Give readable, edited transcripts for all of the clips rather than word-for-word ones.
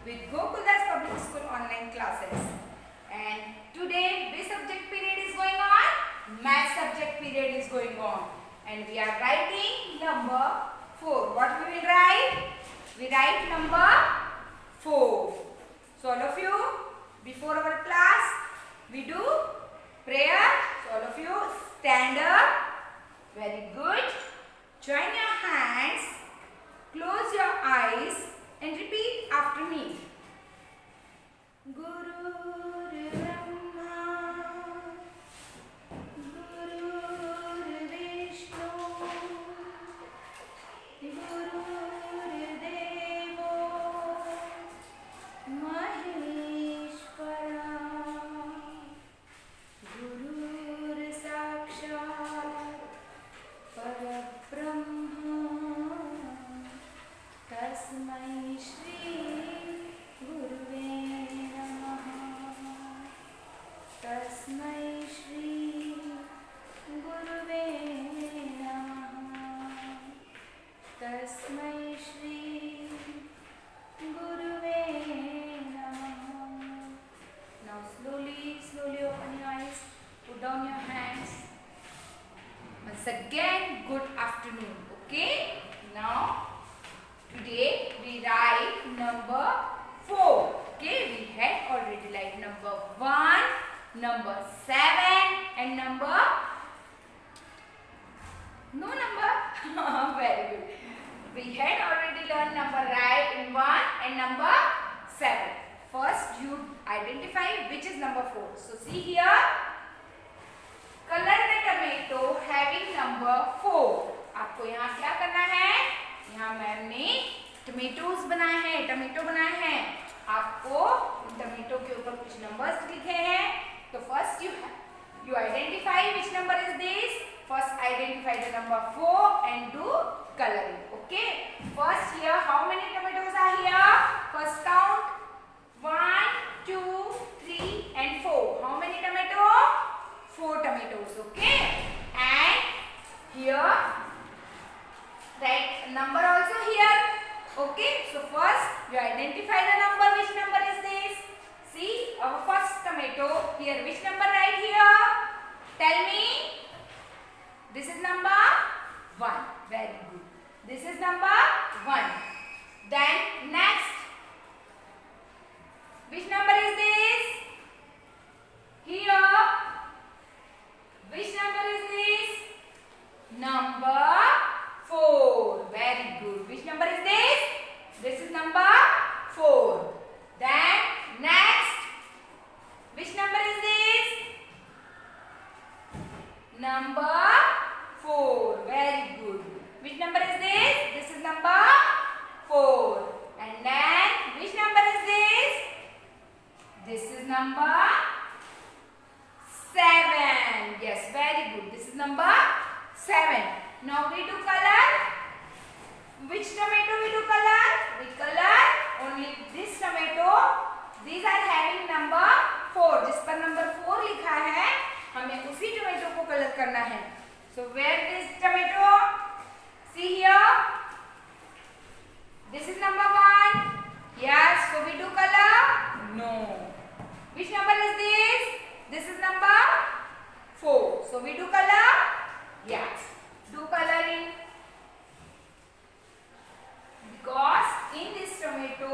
with Gokuldas Public School online classes. And today, which subject period is going on? Math subject period is going on. And we are writing number 4. What we will write? We write number 4. So all of you, before our class, we do prayer. So all of you stand up. Very good. Join your hands. Close your eyes and repeat after me. Guru Brahma, Guru Vishnu, Guru Devo Maheshwara, Guru Sakshat Parabrahma, Tasmai Shri Guruve Namaha. Tasmai Shri Guruve Namaha. Tasmai Shri Guruve Namaha. Now slowly open your eyes. Put down your hands. Once again, good afternoon. Okay? Now, today we write number 4. Okay? We had already write number 1, number 7 and number... No number? Very good. We had already learned number right in 1 and number 7. First, you identify which is number 4. So, see here. Color the tomato having number 4. आपको यहाँ क्या करना है? यहाँ ma'am ने tomatoes बनाए हैं, tomato बनाए हैं. आपको टमेटो के ऊपर कुछ नंबर्स लिखे हैं. तो first you identify which number is this. First identify the number 4 and do coloring. Okay. First here how many tomatoes are here? First count 1, 2, 3 and 4. How many tomatoes? 4 tomatoes. Okay. And here write number also here. Okay. So first you identify the number. Which number is this? See our first tomato here. Which number right here? Tell me. This is number 1. Very good. This is number 1. Then next. Which number is this? Here. Which number is this? Number 4. Very good. Which number is this? This is number 4. Then next. Which number is this? Number 4. Very good. Which number is this? This is number 4. And then which number is this? This is number 7. Yes, very good. This is number 7. Now we do color. Which tomato we do color? We color only this tomato. These are having number 4. जिस पर number 4 लिखा है, हमें उसी tomato को colour करना है. So where is tomato? See here. This is number 1. Yes. So we do color? No. Which number is this? This is number 4. So we do color? Yes. Do coloring. Because in this tomato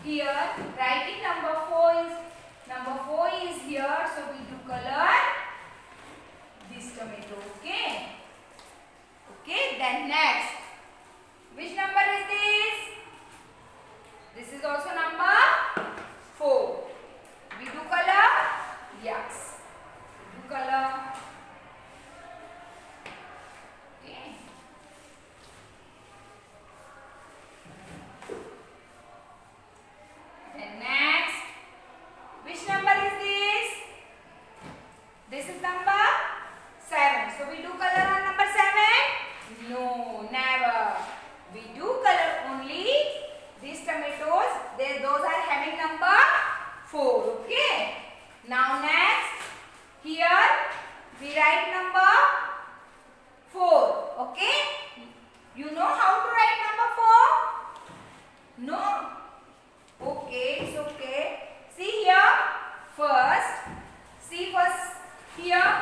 here writing number 4 is here. So we do color this tomato. Okay. Okay. Then next. Which number is this? This is also number 4. We do color? Yes. Do color. Okay. Then next. Which number is this? This is number 7. So we do color on number 7? No, never. We do color only these tomatoes. Those are having number 4. Okay. Now next. Here we write number 4. Okay. You know how to write number 4? No.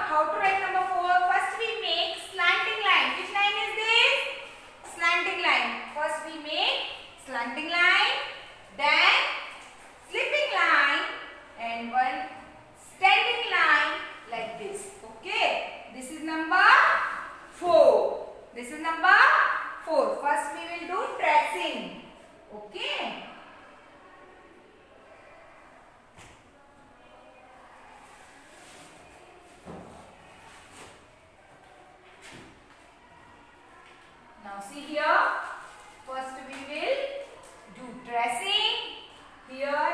how to write number 4? First we make slanting line. Which line is this? Slanting line. First we make slanting line, then slipping line, and one standing line like this. Okay. This is number 4. This is number 4. First we will do tracing. Okay. Now see here. First we will do tracing. Here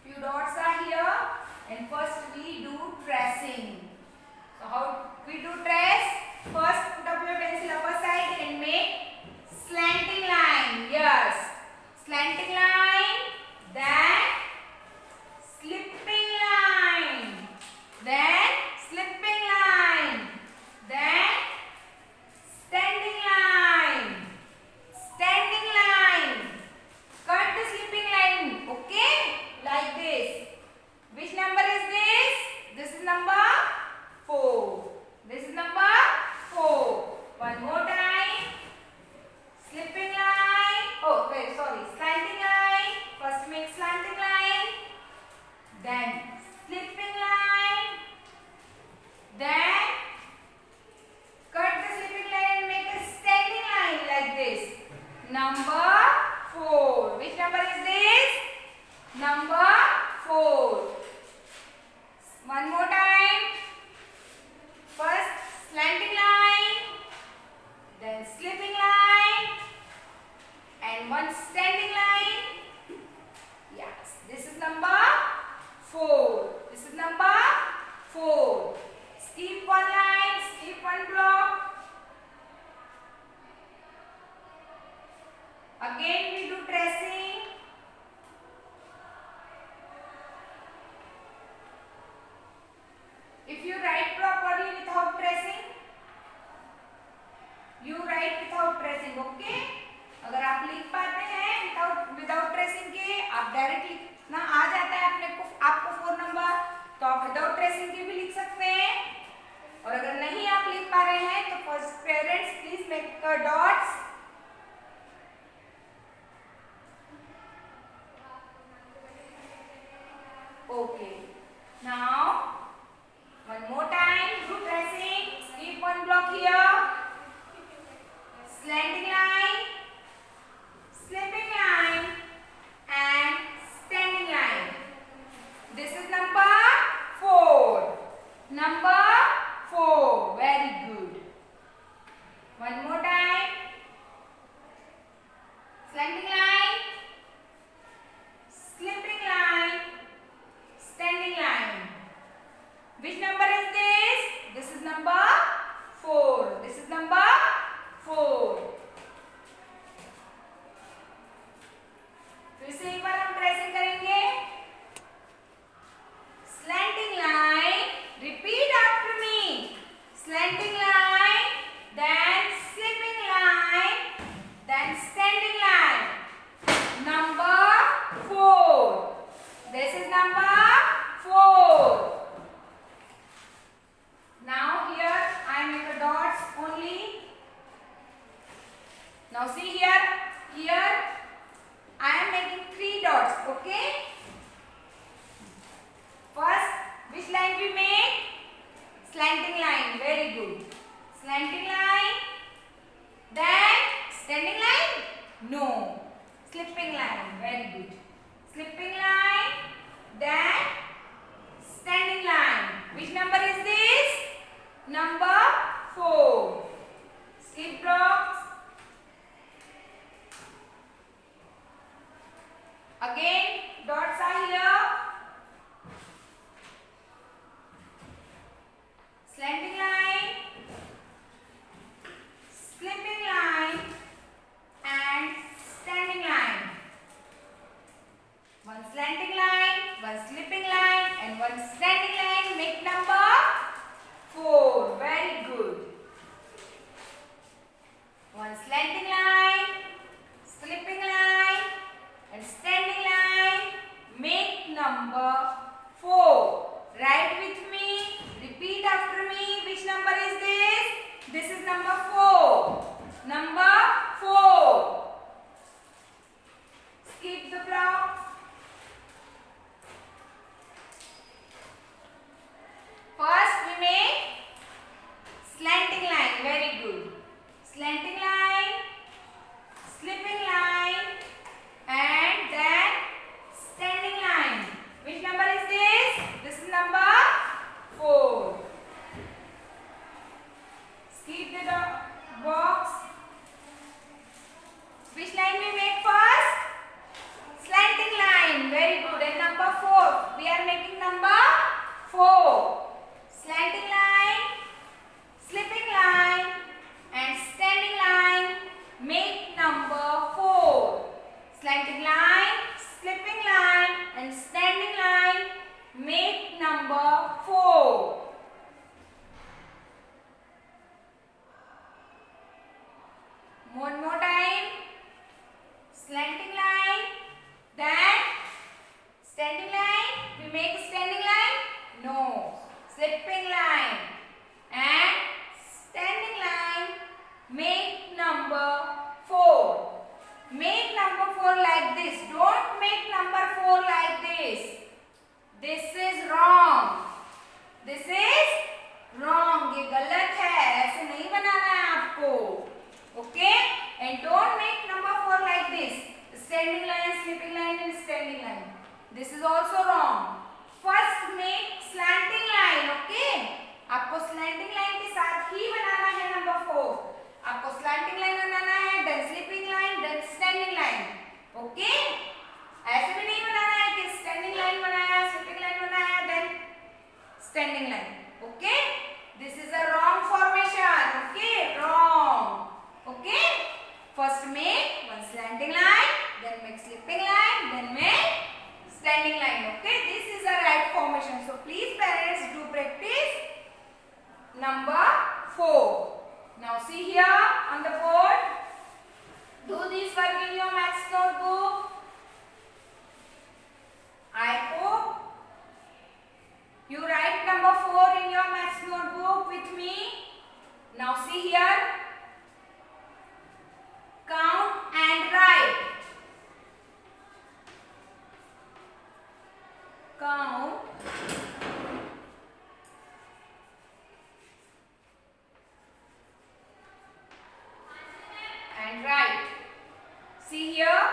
few dots are here, and first we do tracing. So how we do trace? First put up your pencil upper side and make slanting line. Yes, slanting line, then slipping line, then slipping line, then standing line, standing line, cut the slipping line. Okay, like this. Which number is this? This is number 4. This is number 4. One more time. Slipping line. Oh, okay, sorry. Slanting line. First make slanting line. Then slipping line. Then cut the slipping line and make a standing line like this. Number 4. Which number is this? Number 4. One more time. First slanting line, then slipping line, and one standing line. Yes, this is number 4. This is number 4. Skip one line, skip one block. Again we do tracing. If you write properly without tracing, you write without tracing. Okay? अगर आप लिख पाते हैं without tracing के, आप direct लिखना आ जाता है आपको 4 नंबर, तो आप विदाउट ट्रेसिंग के भी लिख सकते हैं. और अगर नहीं आप लिख पा रहे हैं तो first parents please make dots. Okay. Now one more time, do tracing. Skip one block here. Slanting line, slipping line, and standing line. This is number 4. Number 4. Very good. One more time. Slanting line, slipping line, standing line. Which number is this? This is number 4. This is number 4. फिर से एक बार हम tracing करेंगे. Slanting line. Repeat after me. Slanting line, then slipping line, then standing line. Number 4. This is number 4. Now here I make a dots only. Now see here. Here I am making 3 dots. Okay. First, which line we make? Slanting line. Very good. Slanting line. Then standing line? No. Slipping line. Very good. Slipping line. Then standing line. Which number is this? Number 4. Skip blocks. Again, dots are here. Slanting line, slipping line, and standing line. One slanting line, one slipping line, and one standing line. Make number 4. Very good. One slanting line, slipping line, and standing line. Make number 4. Write with me. Repeat Very good. And number 4. We are making number 4. Slanting line, slipping line and standing line. Make number 4. Slanting line, slipping line and standing line. Make number 4. One more time. Slanting line, then standing line. We make standing line? No. Slipping line and standing line. Make number 4. Make number 4 like this. Don't make number 4 like this. This is wrong. This is wrong. ये गलत है. ऐसे नहीं बनाना है आपको. Okay? And don't make number 4 like this. Standing line, slipping line and standing line. This is also wrong. First make slanting line. Okay? आपको slanting line के साथ ही बनाना है number 4. आपको slanting line बनाना है, then slipping line, then standing line. Okay? ऐसे भी नहीं बनाना है कि standing line बनाया, slipping line बनाया, then standing line. Okay? This is a wrong formation. Okay? Wrong. Okay? First make one slanting line, then make slipping line, then make standing line. Okay? This is a right formation. So please parents do practice number 4. Now see here on the board. Do this work in your maths notebook. I hope you write number 4 in your maths notebook with me. Now see here. Count and write. Count and write. See here.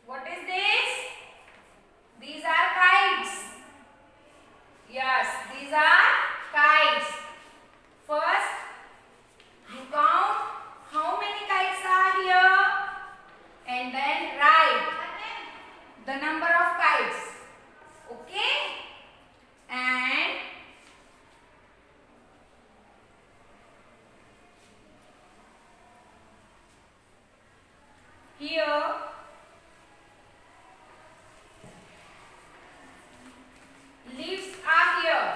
What is this? These are kites. Yes, these are kites. First, you count how many kites are here and then write the number of kites. Okay? And here leaves are here.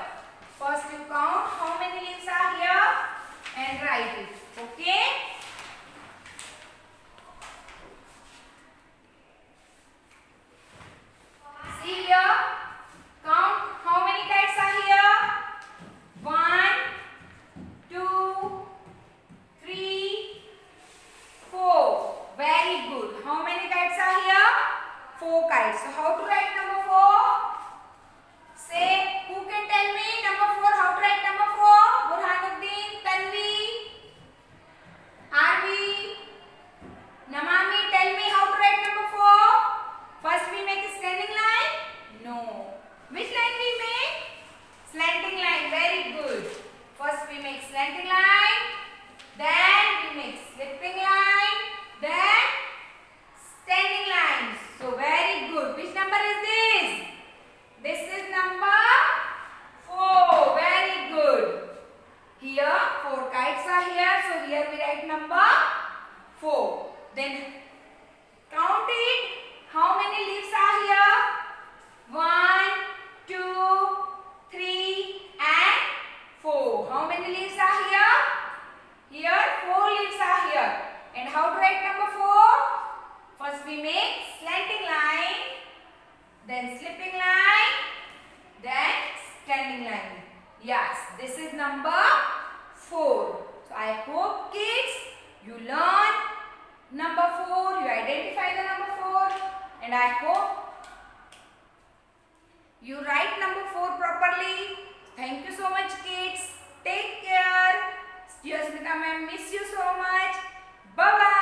First you count how many leaves are here and write it. Okay? See here. Count how many kites are here. 1, 2, 3, 4. Very good. How many kites are here? 4 kites. So how to write number 4? Say, who can tell me number 4? How to write number 4? Burhanuddin, Tanvi, Arvi, Namami, tell me how to write number 4. First we make a standing line? No. Which line we make? Slanting line. Very good. First we make slanting line. Then we make slipping line. Then standing line. So very good. Which number is this? This is number 4. Very good. Here 4 kites are here. So here we write number 4. Then count it. How many leaves are here? 1, 2, 3 and 4. How many leaves are here? Here 4 leaves are here. And how to write number 4? First we make slanting line, then slipping line, then standing line. Yes, this is number 4. So I hope kids you learn number 4, you identify the number 4 and I hope you write number 4 properly. Thank you so much kids. Take care. Dear Smita ma'am, miss you so much. Bye bye.